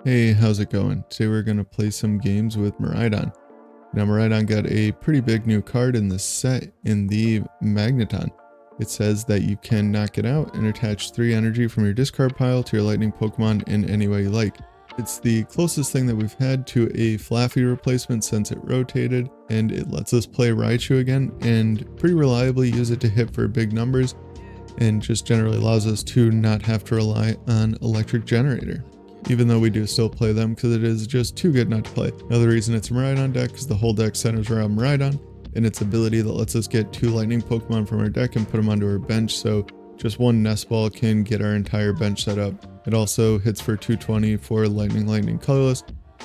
Hey, how's it going? Today we're going to play some games with Miraidon. Now Miraidon got a pretty big new card in this set in the Magneton. It says that you can knock it out and attach 3 energy from your discard pile to your lightning Pokemon in any way you like. It's the closest thing that we've had to a flaafy replacement since it rotated, and it lets us play Raichu again and pretty reliably use it to hit for big numbers, and just generally allows us to not have to rely on Electric Generator, even though we do still play them because it is just too good not to play. Another reason it's a Miraidon deck is the whole deck centers around Miraidon and its ability that lets us get 2 lightning Pokemon from our deck and put them onto our bench, so just one Nest Ball can get our entire bench set up. It also hits for 220 for lightning colorless.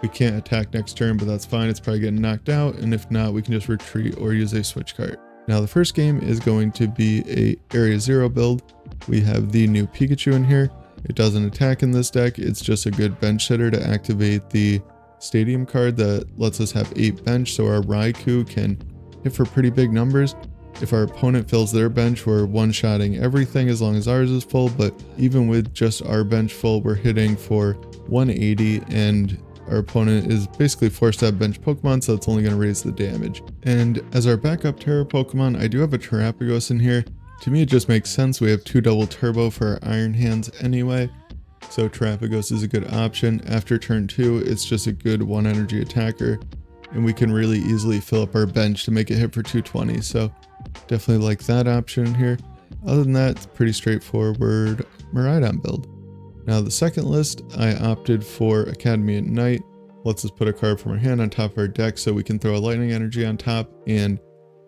We can't attack next turn, but that's fine, it's probably getting knocked out, and if not, we can just retreat or use a Switch Cart. Now the first game is going to be a Area 0 build. We have the new Pikachu in here. It doesn't attack in this deck, it's just a good bench sitter to activate the stadium card that lets us have 8 bench, so our Raikou can hit for pretty big numbers. If our opponent fills their bench, we're one-shotting everything as long as ours is full, but even with just our bench full, we're hitting for 180, and our opponent is basically forced to have bench Pokemon, so it's only going to raise the damage. And as our backup Terra Pokemon, I do have a Terapagos in here. To me, it just makes sense. We have 2 double turbo for our Iron Hands anyway, so Terapagos is a good option. After turn 2, it's just a good 1 energy attacker, and we can really easily fill up our bench to make it hit for 220, so definitely like that option here. Other than that, it's pretty straightforward Miraidon build. Now the second list, I opted for Academy at Night. Lets us put a card from our hand on top of our deck so we can throw a lightning energy on top and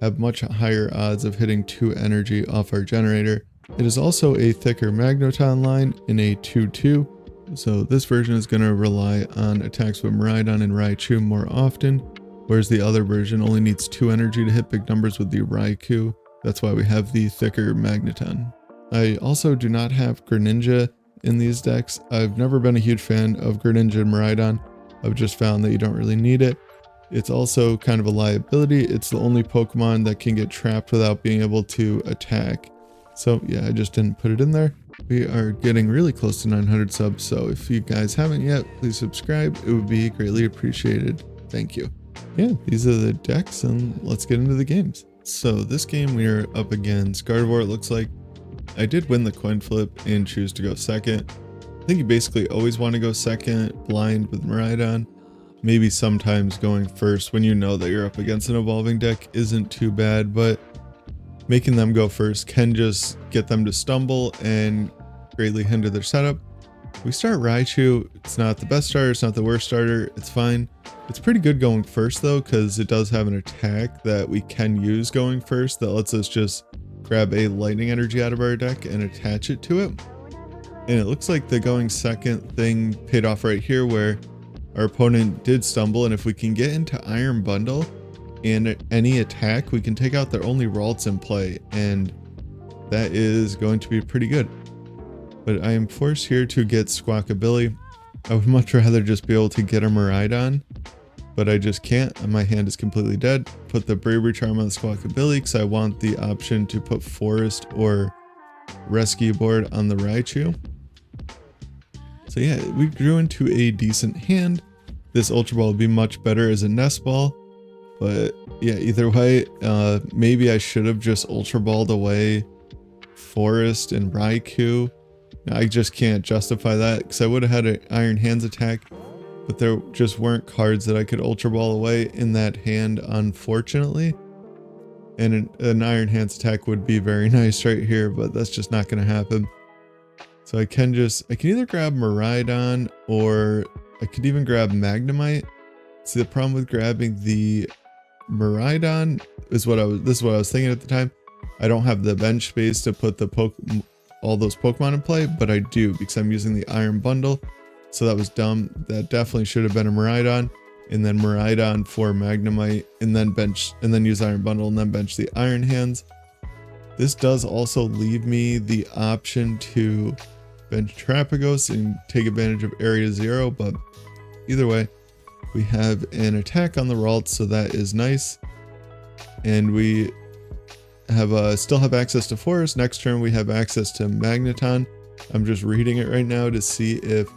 have much higher odds of hitting 2 energy off our generator. It is also a thicker Magneton line in a 2-2, so this version is going to rely on attacks with Miraidon and Raichu more often, whereas the other version only needs 2 energy to hit big numbers with the Raikou. That's why we have the thicker Magneton. I also do not have Greninja in these decks. I've never been a huge fan of Greninja and Miraidon. I've just found that you don't really need it. It's also kind of a liability. It's the only Pokemon that can get trapped without being able to attack. So yeah, I just didn't put it in there. We are getting really close to 900 subs, so if you guys haven't yet, please subscribe. It would be greatly appreciated. Thank you. Yeah, these are the decks, and let's get into the games. So this game we are up against Gardevoir, it looks like. I did win the coin flip and choose to go second. I think you basically always want to go second blind with Miraidon. Maybe sometimes going first when you know that you're up against an evolving deck isn't too bad, but making them go first can just get them to stumble and greatly hinder their setup. We start Raichu. It's not the best starter, it's not the worst starter, it's fine. It's pretty good going first though, because it does have an attack that we can use going first that lets us just grab a lightning energy out of our deck and attach it to it. And it looks like the going second thing paid off right here, where our opponent did stumble, and if we can get into Iron Bundle and any attack, we can take out their only Ralts in play, and that is going to be pretty good. But I am forced here to get Squawkabilly. I would much rather just be able to get a Miraidon, but I just can't, and my hand is completely dead. Put the Bravery Charm on the Squawkabilly because I want the option to put Forest or Rescue Board on the Raichu. So yeah, we grew into a decent hand. This Ultra Ball would be much better as a Nest Ball, but yeah, either way, maybe I should have just Ultra Balled away Forest and Raikou. I just can't justify that because I would have had an Iron Hands attack, but there just weren't cards that I could Ultra Ball away in that hand, unfortunately. And an Iron Hands attack would be very nice right here, but that's just not going to happen. So I can either grab Miraidon or I could even grab Magnemite. See, the problem with grabbing the Miraidon is this is what I was thinking at the time. I don't have the bench space to put all those Pokemon in play, but I do because I'm using the Iron Bundle. So that was dumb. That definitely should have been a Miraidon, and then Miraidon for Magnemite, and then use Iron Bundle and then bench the Iron Hands. This does also leave me the option to bench Terapagos and take advantage of Area 0, but either way, we have an attack on the Ralts, so that is nice. And we have still have access to Forest. Next turn we have access to Magneton. I'm just reading it right now to see if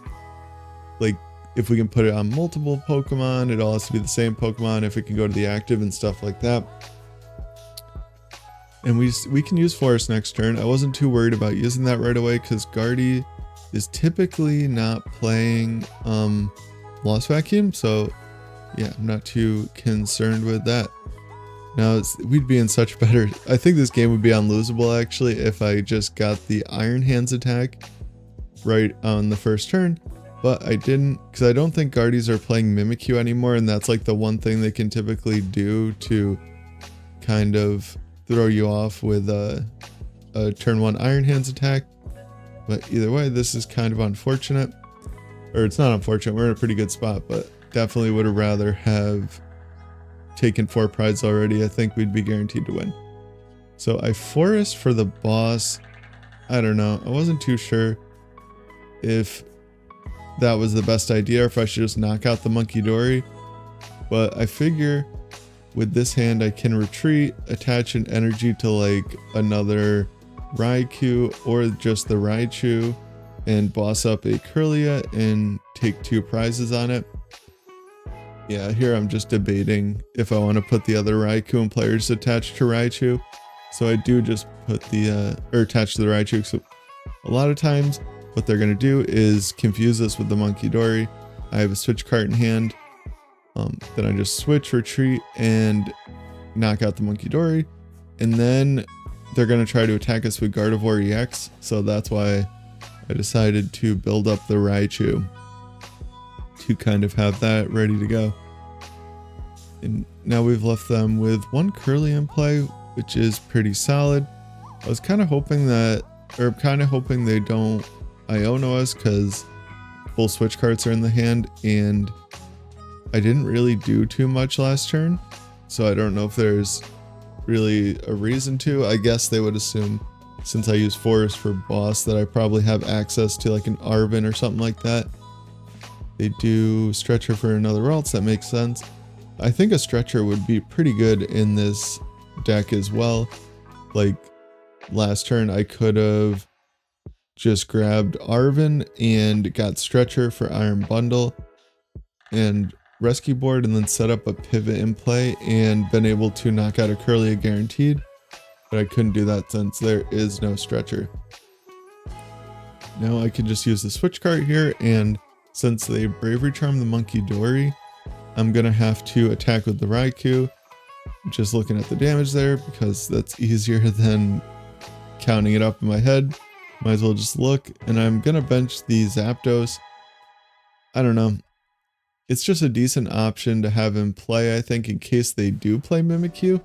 like if we can put it on multiple Pokemon, it all has to be the same Pokemon, if it can go to the active and stuff like that. And we can use Forest next turn. I wasn't too worried about using that right away because Guardy is typically not playing Lost Vacuum, so yeah, I'm not too concerned with that. Now, we'd be in such better... I think this game would be unlosable, actually, if I just got the Iron Hands attack right on the first turn. But I didn't, because I don't think Guardies are playing Mimikyu anymore, and that's like the one thing they can typically do to kind of throw you off with a turn 1 Iron Hands attack. But either way, this is kind of unfortunate. Or it's not unfortunate, we're in a pretty good spot, but definitely would have rather have taken 4 prizes already. I think we'd be guaranteed to win. So I Forest for the boss. I don't know. I wasn't too sure if that was the best idea or if I should just knock out the Monkey Dory. But I figure with this hand I can retreat, attach an energy to like another Raikou or just the Raichu and boss up a Kirlia and take 2 prizes on it. Yeah, here I'm just debating if I want to put the other Raikou and players attached to Raichu. So I do just put the, or attach to the Raichu. So a lot of times what they're going to do is confuse us with the Monkey Dory. I have a Switch Cart in hand. Then I just switch, retreat, and knock out the Monkey Dory. And then they're going to try to attack us with Gardevoir EX. So that's why I decided to build up the Raichu to kind of have that ready to go. And now we've left them with 1 Curly in play, which is pretty solid. I was kind of hoping that, or kind of hoping they don't Iono us because full Switch Carts are in the hand, and I didn't really do too much last turn, so I don't know if there's really a reason to. I guess they would assume, since I use Forest for boss, that I probably have access to like an Arven or something like that. They do Stretcher for another else, that makes sense. I think a Stretcher would be pretty good in this deck as well. Like last turn I could have just grabbed Arven and got Stretcher for Iron Bundle and Rescue Board and then set up a pivot in play and been able to knock out a Kirlia guaranteed. But I couldn't do that since there is no Stretcher. Now I can just use the Switch Cart here, and since they Bravery Charm the Monkey Dory, I'm going to have to attack with the Raikou. Just looking at the damage there because that's easier than counting it up in my head. Might as well just look. And I'm going to bench the Zapdos. I don't know. It's just a decent option to have in play, I think, in case they do play Mimikyu.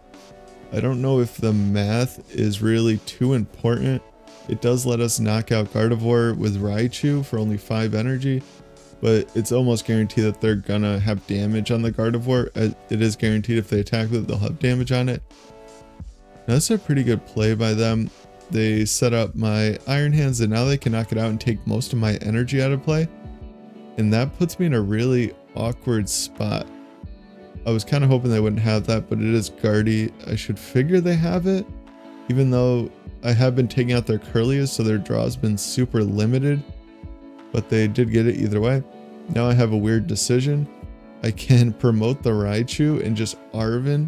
I don't know if the math is really too important. It does let us knock out Gardevoir with Raichu for only 5 energy. But it's almost guaranteed that they're gonna have damage on the Gardevoir. It is guaranteed if they attack with it, they'll have damage on it. Now, that's a pretty good play by them. They set up my Iron Hands and now they can knock it out and take most of my energy out of play. And that puts me in a really awkward spot. I was kind of hoping they wouldn't have that, but it is Guardy. I should figure they have it, even though I have been taking out their Curlias, so their draw has been super limited. But they did get it either way. Now I have a weird decision. I can promote the Raichu and just Arven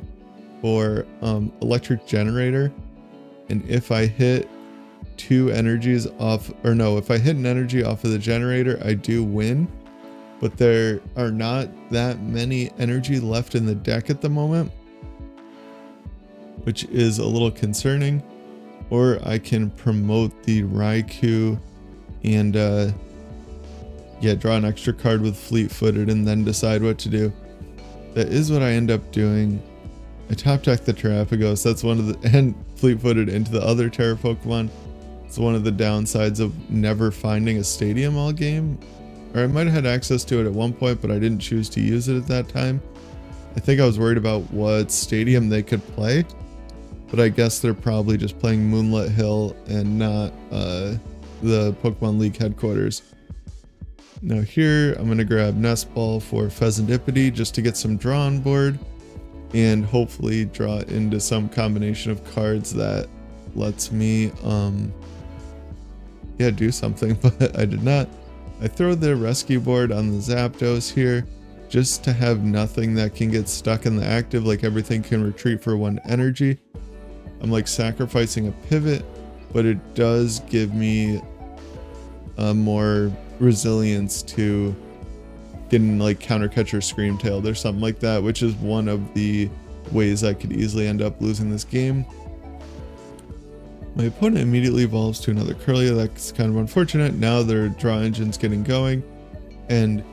for Electric Generator. And if I hit 2 energies off, or no, if I hit an energy off of the generator, I do win. But there are not that many energy left in the deck at the moment, which is a little concerning. Or I can promote the Raikou and yeah, draw an extra card with Fleet-Footed and then decide what to do. That is what I end up doing. I top deck the Terapagos. That's one of the, and Fleet-Footed into the other Terra Pokemon. It's one of the downsides of never finding a stadium all game. Or I might have had access to it at one point, but I didn't choose to use it at that time. I think I was worried about what stadium they could play, but I guess they're probably just playing Moonlit Hill and not the Pokemon League headquarters. Now here, I'm going to grab Nest Ball for Fezandipiti just to get some draw on board and hopefully draw into some combination of cards that lets me, yeah, do something, but I did not. I throw the Rescue Board on the Zapdos here just to have nothing that can get stuck in the active, like everything can retreat for 1 energy. I'm like sacrificing a pivot, but it does give me more resilience to getting like Counter Catcher Scream Tailed or something like that, which is one of the ways I could easily end up losing this game. My opponent immediately evolves to another Curlia. That's kind of unfortunate. Now their draw engine's getting going, and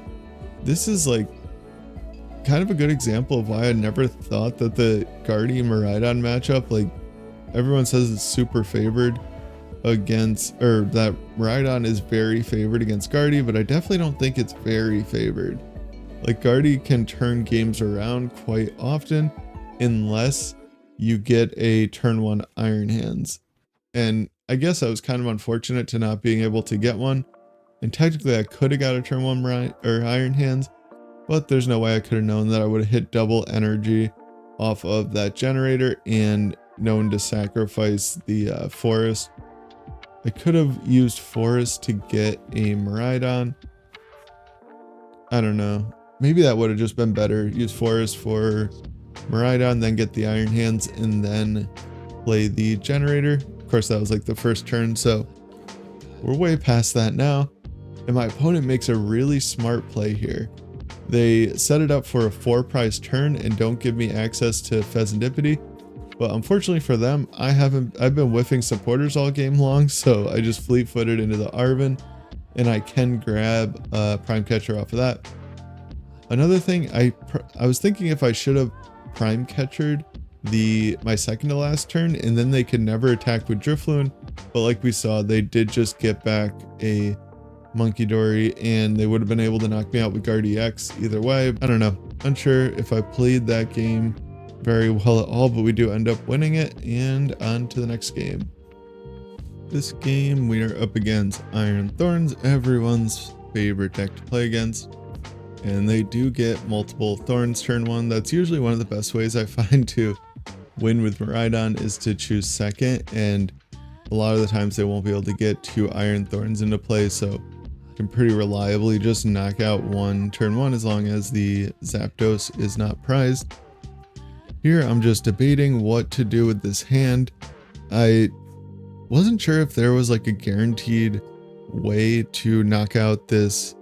this is like kind of a good example of why I never thought that the Guardy Miraidon matchup, like everyone says it's super favored against, or that Miraidon is very favored against Guardy, but I definitely don't think it's very favored. Like Guardy can turn games around quite often unless you get a turn 1 Iron Hands. And I guess I was kind of unfortunate to not being able to get one. And technically I could have got a turn 1 Iron Hands, but there's no way I could have known that I would have hit double energy off of that generator and known to sacrifice the forest. I could have used forest to get a Miraidon. I don't know. Maybe that would have just been better. Use forest for Miraidon, then get the Iron Hands, and then play the generator. Of course, that was like the first turn, so we're way past that now. And my opponent makes a really smart play here. They set it up for a 4-prize turn and don't give me access to Fezandipiti. But unfortunately for them, I've been whiffing supporters all game long, so I just fleet-footed into the Arven, and I can grab Prime Catcher off of that. Another thing, I was thinking if I should have Prime Catchered my second to last turn, and then they could never attack with Drifloon, but like we saw, they did just get back a Monkey Dory, and they would have been able to knock me out with Guardy X either way. I don't know. Unsure if I played that game very well at all, but we do end up winning it, and on to the next game. This game we are up against Iron Thorns, everyone's favorite deck to play against, and they do get multiple Thorns turn 1. That's usually one of the best ways I find to win with Miraidon is to choose second, and a lot of the times they won't be able to get 2 Iron Thorns into play, so you can pretty reliably just knock out 1 turn 1 as long as the Zapdos is not prized. Here I'm just debating what to do with this hand. I wasn't sure if there was like a guaranteed way to knock out this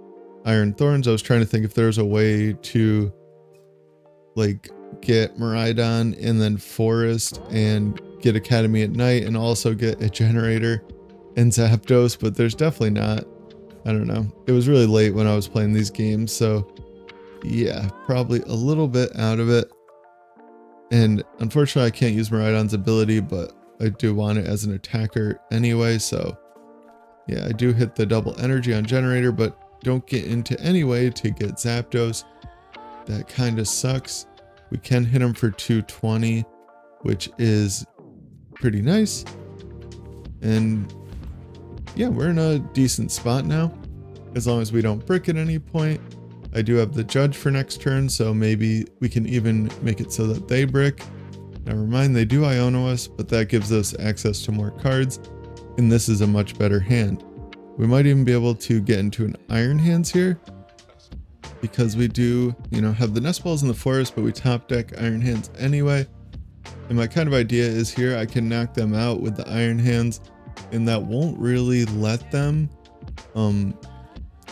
Iron Thorns. I was trying to think if there was a way to like get Miraidon and then Forest and get Academy at Night and also get a generator and Zapdos, but there's definitely not. I don't know. It was really late when I was playing these games, so yeah, probably a little bit out of it. And unfortunately I can't use Miraidon's ability, but I do want it as an attacker anyway, so yeah, I do hit the double energy on generator, but don't get into any way to get Zapdos. That kind of sucks. We can hit him for 220, which is pretty nice. And yeah, we're in a decent spot now, as long as we don't brick at any point. I do have the judge for next turn, so maybe we can even make it so that they brick. Never mind, they do Iono us, but that gives us access to more cards, and this is a much better hand. We might even be able to get into an Iron Hands here, because we do, have the Nest Balls in the forest, but we top deck Iron Hands anyway. And my kind of idea is here I can knock them out with the Iron Hands, and that won't really let them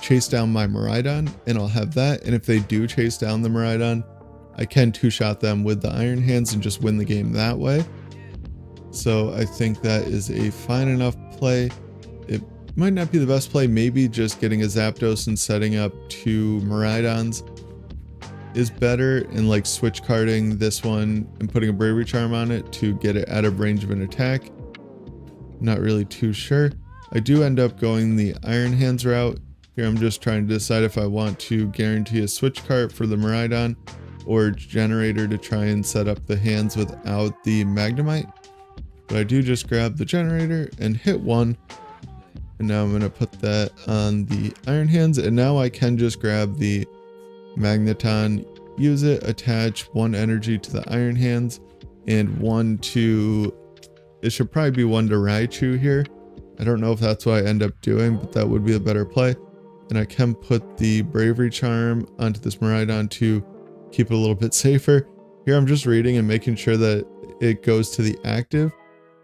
chase down my Miraidon, and I'll have that. And if they do chase down the Miraidon, I can two-shot them with the Iron Hands and just win the game that way. So I think that is a fine enough play. It might not be the best play. Maybe just getting a Zapdos and setting up 2 Miraidons is better, and like switch carding this one and putting a Bravery Charm on it to get it out of range of an attack. Not really too sure. I do end up going the Iron Hands route. Here I'm just trying to decide if I want to guarantee a switch cart for the Miraidon or generator to try and set up the hands without the Magnemite. But I do just grab the generator and hit 1. And now I'm going to put that on the Iron Hands, and now I can just grab the Magneton, use it, attach 1 energy to the Iron Hands, and 1 to, it should probably be 1 to Raichu here. I don't know if that's what I end up doing, but that would be a better play. and I can put the Bravery Charm onto this Miraidon to keep it a little bit safer. Here I'm just reading and making sure that it goes to the active,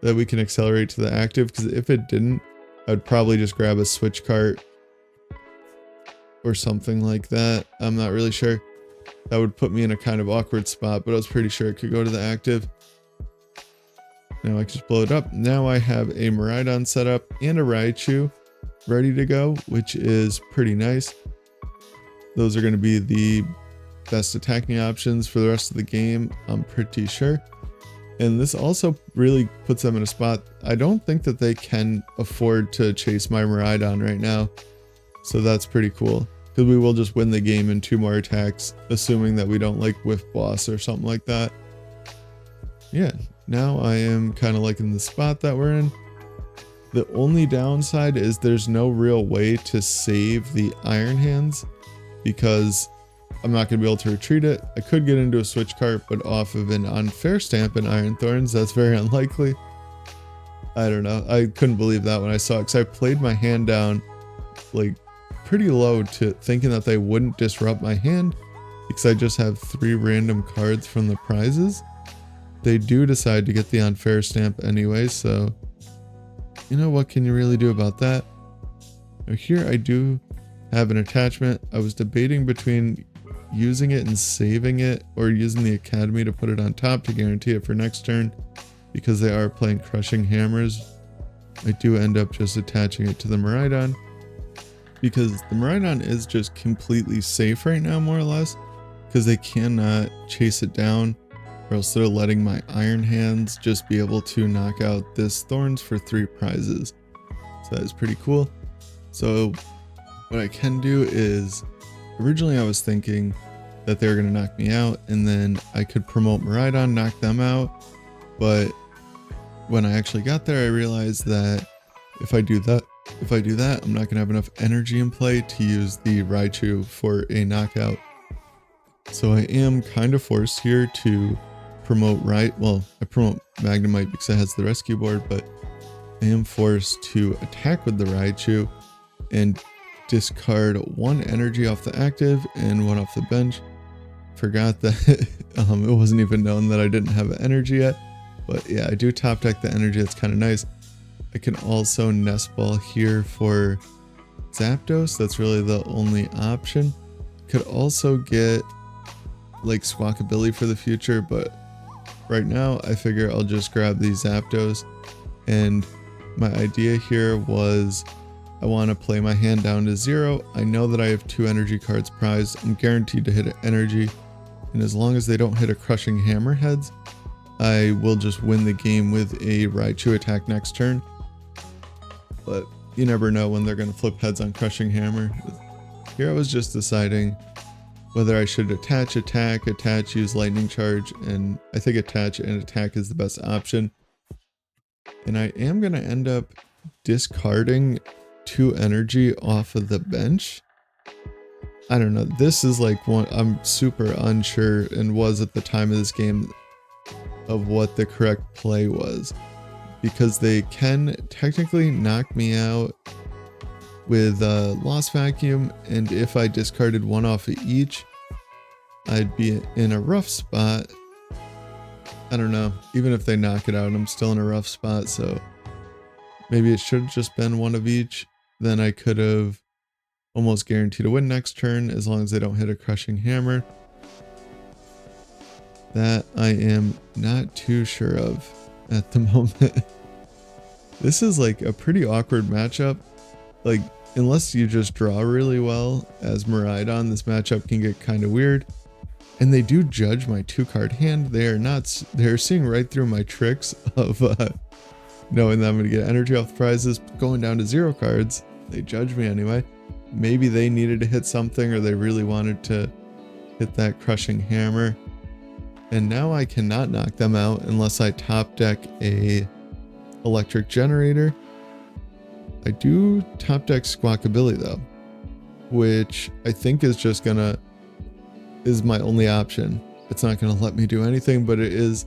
that we can accelerate to the active, because if it didn't, I'd probably just grab a Switch Cart or something like that. I'm not really sure. That would put me in a kind of awkward spot, but I was pretty sure it could go to the active. Now I can just blow it up. Now I have a Miraidon set up and a Raichu ready to go, which is pretty nice. Those are going to be the best attacking options for the rest of the game, I'm pretty sure. And this also really puts them in a spot. I don't think that they can afford to chase my Miraidon right now. So that's pretty cool, because we will just win the game in 2 more attacks, assuming that we don't like whiff boss or something like that. Yeah, now I am kind of liking the spot that we're in. The only downside is there's no real way to save the Iron Hands, because I'm not going to be able to retreat it. I could get into a Switch Cart, but off of an unfair stamp in Iron Thorns, that's very unlikely. I don't know. I couldn't believe that when I saw it, because I played my hand down like pretty low to thinking that they wouldn't disrupt my hand, because I just have 3 random cards from the prizes. They do decide to get the unfair stamp anyway, so you know, what can you really do about that? Now here I do have an attachment. I was debating between using it and saving it, or using the Academy to put it on top to guarantee it for next turn, because they are playing Crushing Hammers. I do end up just attaching it to the Miraidon, because the Miraidon is just completely safe right now, more or less, because they cannot chase it down, or else they're letting my Iron Hands just be able to knock out this Thorns for 3 prizes. So that is pretty cool. So what I can do is, originally I was thinking that they were going to knock me out, and then I could promote Miraidon, knock them out. But when I actually got there, I realized that if I do that, I'm not going to have enough energy in play to use the Raichu for a knockout. So I am kind of forced here to promote I promote Magnemite because it has the Rescue Board, but I am forced to attack with the Raichu and discard 1 energy off the active and 1 off the bench. Forgot that it wasn't even known that I didn't have energy yet, but yeah, I do top deck the energy. That's kind of nice. I can also Nest Ball here for Zapdos. That's really the only option. Could also get like Squawkabilly for the future, but right now I figure I'll just grab these Zapdos. And my idea here was I want to play my hand down to 0. I know that I have 2 energy cards prized. I'm guaranteed to hit an energy, and as long as they don't hit a Crushing Hammerheads, I will just win the game with a Raichu attack next turn. But you never know when they're going to flip heads on Crushing Hammer. Here I was just deciding whether I should attach, use Lightning Charge, and I think attach and attack is the best option. And I am going to end up discarding 2 energy off of the bench. I don't know. This is like one I'm super unsure, and was at the time of this game, of what the correct play was, because they can technically knock me out with Lost Vacuum, and if I discarded 1 off of each, I'd be in a rough spot. I don't know. Even if they knock it out, I'm still in a rough spot, so maybe it should have just been 1 of each. Then I could have almost guaranteed a win next turn, as long as they don't hit a Crushing Hammer. That I am not too sure of at the moment. This is like a pretty awkward matchup. Like, unless you just draw really well as Miraidon, this matchup can get kind of weird. And they do judge my 2-card hand. They're seeing right through my tricks of knowing that I'm going to get energy off the prizes, going down to 0 cards. They judge me anyway. Maybe they needed to hit something, or they really wanted to hit that Crushing Hammer. And now I cannot knock them out unless I top deck a Electric Generator. I do top deck Squawkabilly though, which I think is just is my only option. It's not gonna let me do anything, but it is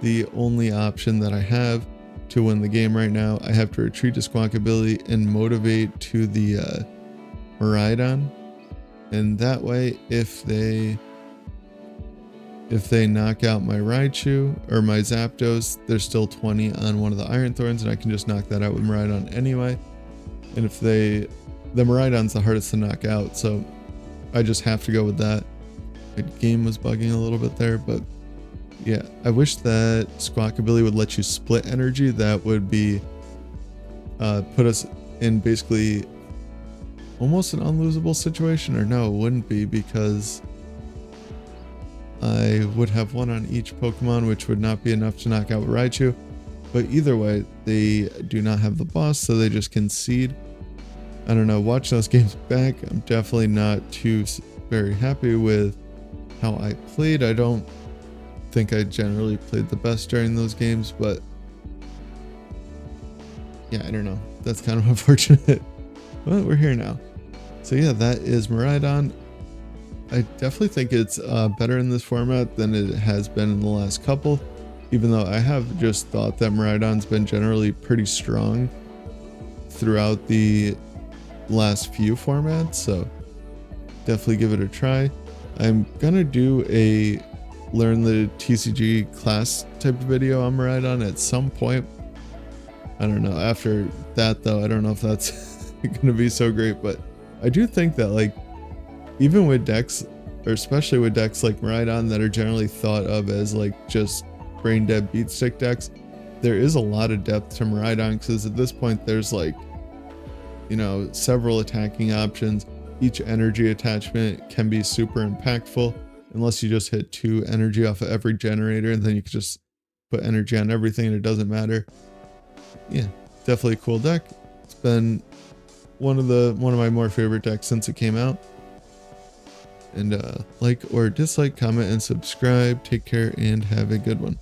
the only option that I have to win the game right now. I have to retreat to Squawkabilly and motivate to the Miraidon, and that way if they knock out my Raichu or my Zapdos, there's still 20 on one of the Iron Thorns, and I can just knock that out with Miraidon anyway. And if the Miraidon's the hardest to knock out, so I just have to go with that. The game was bugging a little bit there, but yeah, I wish that Squawkabilly would let you split energy. That would be put us in basically almost an unlosable situation, or no, it wouldn't be, because I would have one on each Pokemon, which would not be enough to knock out Raichu. But either way, they do not have the boss, so they just concede. I don't know, watching those games back, I'm definitely not too very happy with how I played. I don't think I generally played the best during those games, but yeah, I don't know. That's kind of unfortunate. But we're here now. So yeah, that is Miraidon. I definitely think it's better in this format than it has been in the last couple, even though I have just thought that Miraidon's been generally pretty strong throughout the last few formats, so definitely give it a try. I'm gonna do a learn the TCG class type of video on Miraidon at some point. I don't know, after that though, I don't know if that's gonna be so great, but I do think that, like, even with decks, or especially with decks like Miraidon that are generally thought of as like just brain dead beat stick decks, there is a lot of depth to Miraidon, because at this point there's, like, you know, several attacking options. Each energy attachment can be super impactful, unless you just hit 2 energy off of every generator, and then you can just put energy on everything and it doesn't matter. Yeah, definitely a cool deck. It's been one of my more favorite decks since it came out. And like or dislike, comment, and subscribe. Take care and have a good one.